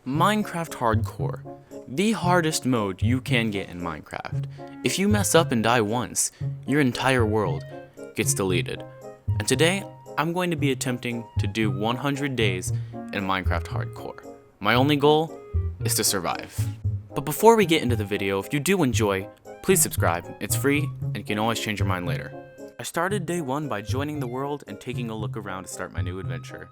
Minecraft Hardcore, the hardest mode you can get in Minecraft. If you mess up and die once, your entire world gets deleted. And today, I'm going to be attempting to do 100 days in Minecraft Hardcore. My only goal is to survive. But before we get into the video, if you do enjoy, please subscribe. It's free, and you can always change your mind later. I started day 1 by joining the world and taking a look around to start my new adventure.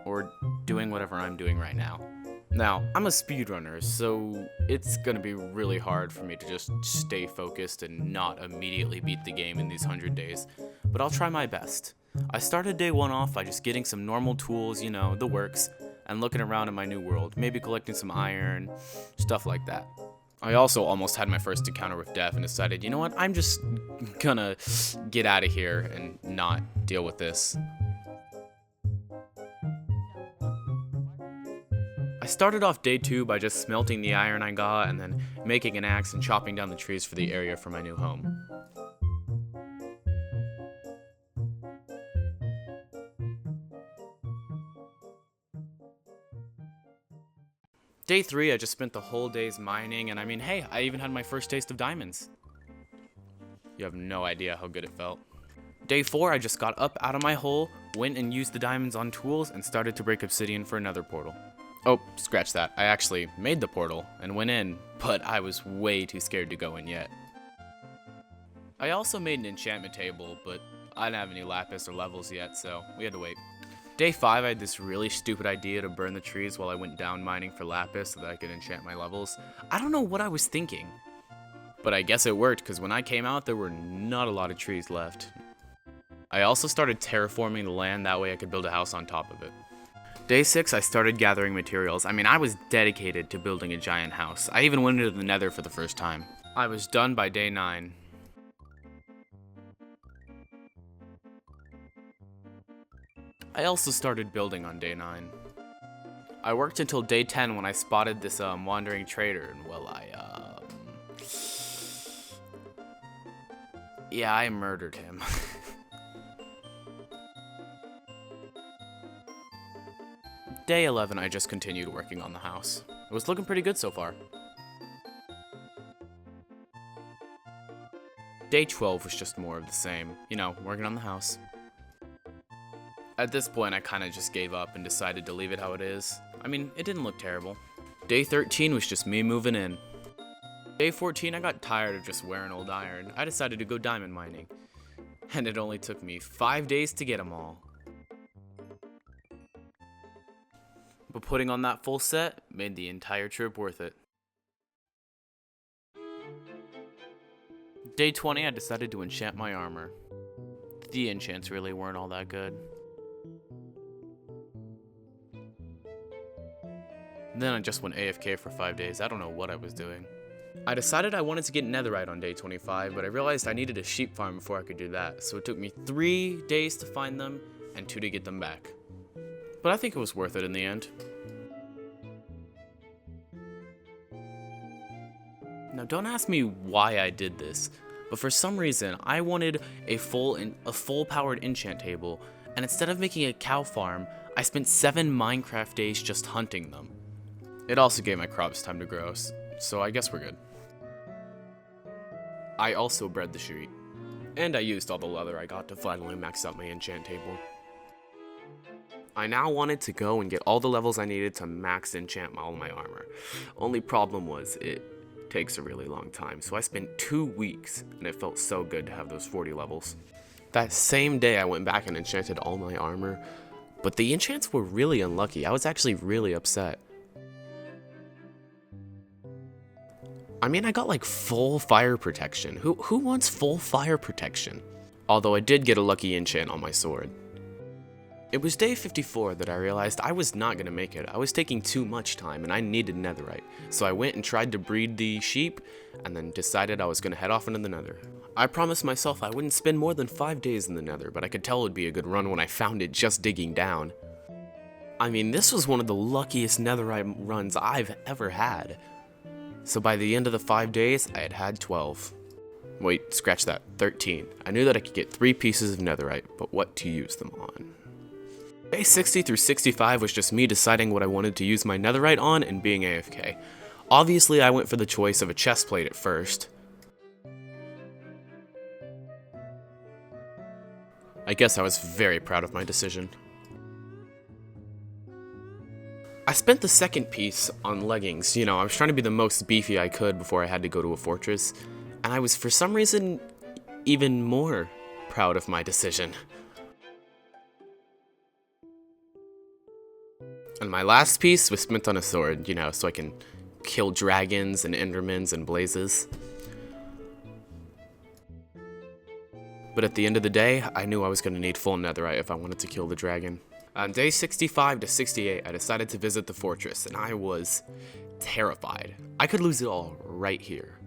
Or doing whatever I'm doing right now. Now, I'm a speedrunner, so it's gonna be really hard for me to just stay focused and not immediately beat the game in these 100 days, but I'll try my best. I started day 1 off by just getting some normal tools, you know, the works, and looking around in my new world, maybe collecting some iron, stuff like that. I also almost had my first encounter with death and decided, you know what, I'm just gonna get out of here and not deal with this. I started off day 2 by just smelting the iron I got and then making an axe and chopping down the trees for the area for my new home. Day 3, I just spent the whole days mining, and I mean, hey, I even had my first taste of diamonds. You have no idea how good it felt. Day 4, I just got up out of my hole, went and used the diamonds on tools, and started to break obsidian for another portal. Oh, scratch that. I actually made the portal and went in, but I was way too scared to go in yet. I also made an enchantment table, but I didn't have any lapis or levels yet, so we had to wait. Day 5, I had this really stupid idea to burn the trees while I went down mining for lapis so that I could enchant my levels. I don't know what I was thinking, but I guess it worked because when I came out, there were not a lot of trees left. I also started terraforming the land, that way I could build a house on top of it. Day 6, I started gathering materials. I mean, I was dedicated to building a giant house. I even went into the nether for the first time. I was done by day 9. I also started building on day 9. I worked until day 10 when I spotted this wandering trader, and well, I murdered him. Day 11, I just continued working on the house. It was looking pretty good so far. Day 12 was just more of the same, you know, working on the house. At this point, I kind of just gave up and decided to leave it how it is. I mean, it didn't look terrible. Day 13 was just me moving in. Day 14, I got tired of just wearing old iron. I decided to go diamond mining. And it only took me 5 days to get them all. But putting on that full set made the entire trip worth it. Day 20, I decided to enchant my armor. The enchants really weren't all that good. Then I just went AFK for 5 days. I don't know what I was doing. I decided I wanted to get netherite on day 25, but I realized I needed a sheep farm before I could do that. So it took me 3 days to find them and 2 to get them back. But I think it was worth it in the end. Now don't ask me why I did this, but for some reason I wanted a full powered enchant table, and instead of making a cow farm, I spent 7 Minecraft days just hunting them. It also gave my crops time to grow, so I guess we're good. I also bred the sheep, and I used all the leather I got to finally max out my enchant table. I now wanted to go and get all the levels I needed to max enchant all my armor. Only problem was it takes a really long time, so I spent 2 weeks, and it felt so good to have those 40 levels. That same day I went back and enchanted all my armor, but the enchants were really unlucky. I was actually really upset. I mean, I got like full fire protection. Who wants full fire protection? Although I did get a lucky enchant on my sword. It was day 54 that I realized I was not going to make it. I was taking too much time and I needed netherite. So I went and tried to breed the sheep and then decided I was going to head off into the nether. I promised myself I wouldn't spend more than 5 days in the nether, but I could tell it would be a good run when I found it just digging down. I mean, this was one of the luckiest netherite runs I've ever had. So by the end of the 5 days, I had 12. Wait, scratch that, 13. I knew that I could get 3 pieces of netherite, but what to use them on? Day 60 through 65 was just me deciding what I wanted to use my netherite on and being AFK. Obviously, I went for the choice of a chest plate at first. I guess I was very proud of my decision. I spent the second piece on leggings. I was trying to be the most beefy I could before I had to go to a fortress, and I was for some reason even more proud of my decision. And my last piece was spent on a sword, so I can kill dragons and endermans and blazes. But at the end of the day, I knew I was going to need full netherite if I wanted to kill the dragon. On day 65 to 68, I decided to visit the fortress, and I was terrified. I could lose it all right here.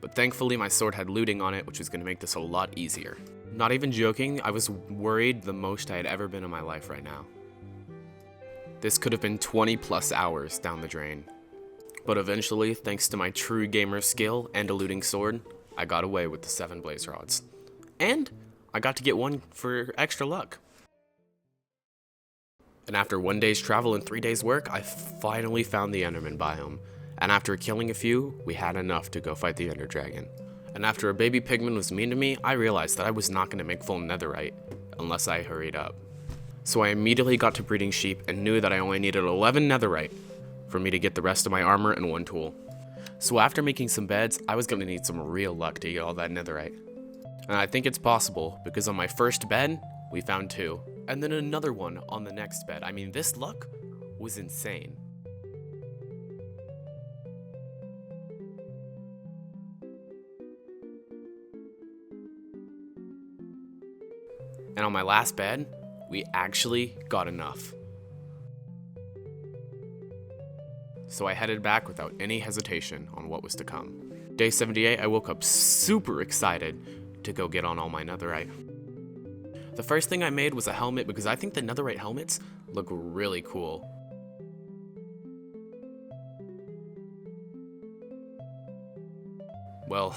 But thankfully, my sword had looting on it, which was going to make this a lot easier. Not even joking, I was worried the most I had ever been in my life right now. This could have been 20 plus hours down the drain. But eventually, thanks to my true gamer skill and a looting sword, I got away with the 7 blaze rods. And I got to get one for extra luck. And after 1 day's travel and 3 days work, I finally found the Enderman biome. And after killing a few, we had enough to go fight the Ender Dragon. And after a baby pigman was mean to me, I realized that I was not going to make full netherite unless I hurried up. So I immediately got to breeding sheep and knew that I only needed 11 netherite for me to get the rest of my armor and 1 tool. So after making some beds, I was going to need some real luck to get all that netherite. And I think it's possible, because on my first bed, we found 2. And then another one on the next bed. I mean, this luck was insane. And on my last bed, we actually got enough. So I headed back without any hesitation on what was to come. Day 78, I woke up super excited to go get on all my netherite. The first thing I made was a helmet because I think the netherite helmets look really cool. Well,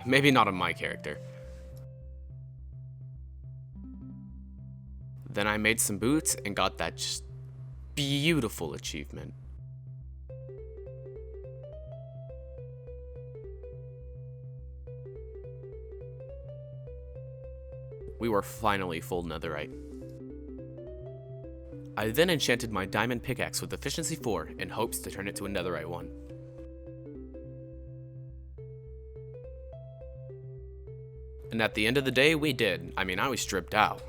maybe not on my character. Then I made some boots and got that just beautiful achievement. We were finally full netherite. I then enchanted my diamond pickaxe with efficiency 4 in hopes to turn it to a netherite one. And at the end of the day, we did. I mean, I was stripped out.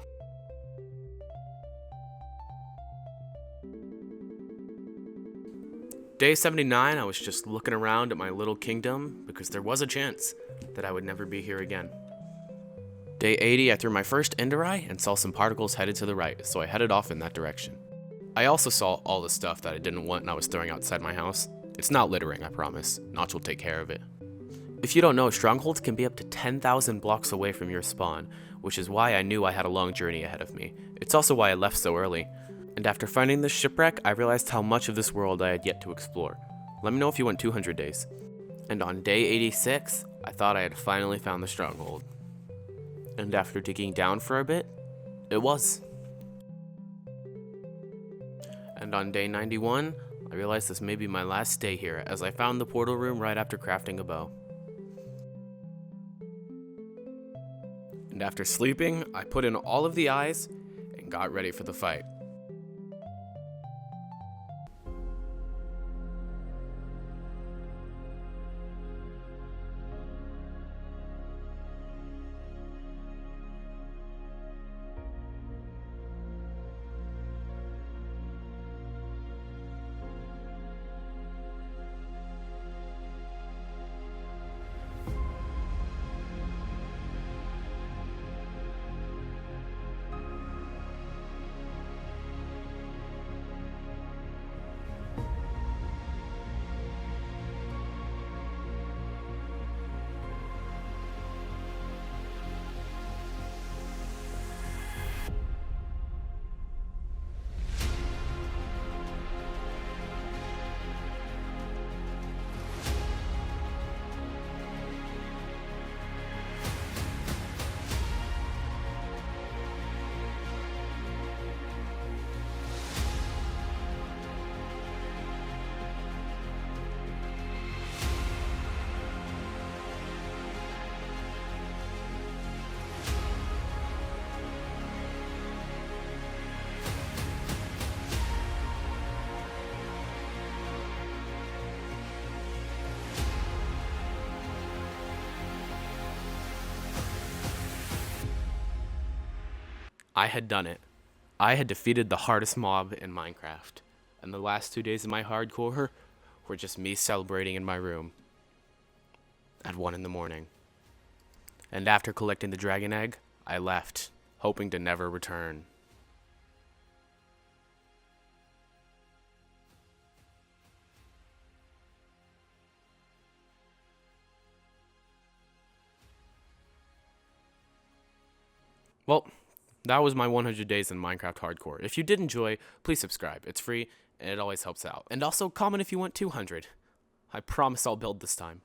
Day 79, I was just looking around at my little kingdom because there was a chance that I would never be here again. Day 80, I threw my first ender eye and saw some particles headed to the right, so I headed off in that direction. I also saw all the stuff that I didn't want and I was throwing outside my house. It's not littering, I promise. Notch will take care of it. If you don't know, strongholds can be up to 10,000 blocks away from your spawn, which is why I knew I had a long journey ahead of me. It's also why I left so early. And after finding this shipwreck, I realized how much of this world I had yet to explore. Let me know if you want 200 days. And on day 86, I thought I had finally found the stronghold. And after digging down for a bit, it was. And on day 91, I realized this may be my last day here, as I found the portal room right after crafting a bow. And after sleeping, I put in all of the eyes and got ready for the fight. I had done it. I had defeated the hardest mob in Minecraft. And the last 2 days of my hardcore were just me celebrating in my room at 1 in the morning. And after collecting the dragon egg, I left, hoping to never return. Well, that was my 100 days in Minecraft hardcore. If you did enjoy, please subscribe. It's free, and it always helps out. And also comment if you want 200. I promise I'll build this time.